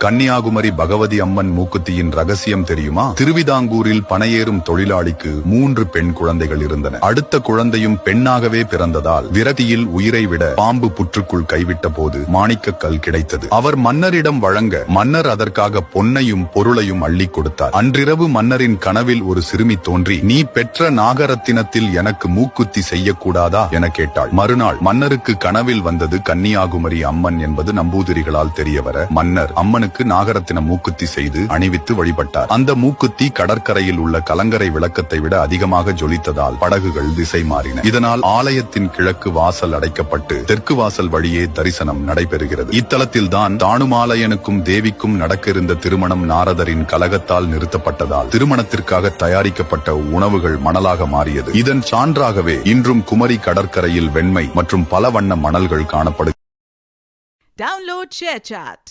கன்னியாகுமரி பகவதி அம்மன் மூக்குத்தியின் ரகசியம் தெரியுமா? திருவிதாங்கூரில் பனையேறும் தொழிலாளிக்கு 3 பெண் குழந்தைகள் இருந்தன. அடுத்த குழந்தையும் பெண்ணாகவே பிறந்ததால் விரதியில் உயிரை விட பாம்பு புற்றுக்குள் கைவிட்ட போது மாணிக்க கல் கிடைத்தது. அவர் மன்னரிடம் வழங்க மன்னர் அதற்காக பொன்னையும் பொருளையும் அள்ளி கொடுத்தார். அன்றிரவு மன்னரின் கனவில் ஒரு சிறுமி தோன்றி, நீ பெற்ற நாகரத்தினத்தில் எனக்கு மூக்குத்தி செய்யக்கூடாதா என கேட்டாள். மறுநாள் மன்னருக்கு கனவில் வந்தது கன்னியாகுமரி அம்மன் என்பது நம்பூதிரிகளால் தெரியவர மன்னர் அம்மனுக்கு நாகரத்தின மூக்குத்தி செய்து அணிவித்து வழிபட்டார். அந்த மூக்குத்தி கடற்கரையில் உள்ள கலங்கரை விளக்கத்தை விட அதிகமாக ஜொலித்ததால் படகுகள் திசை மாறின. இதனால் ஆலயத்தின் கிழக்கு வாசல் அடைக்கப்பட்டு தெற்கு வாசல் வழியே தரிசனம் நடைபெறுகிறது. இத்தலத்தில் தான் தானுமாலயனுக்கும் தேவிக்கும் நடக்க இருந்த திருமணம் நாரதரின் கலகத்தால் நிறுத்தப்பட்டதால் திருமணத்திற்காக தயாரிக்கப்பட்ட உணவுகள் மணலாக மாறியது. இதன் சான்றாகவே இன்றும் குமரி கடற்கரையில் வெண்மை மற்றும் பல வண்ண மணல்கள் காணப்படுகிறது. Download ShareChat.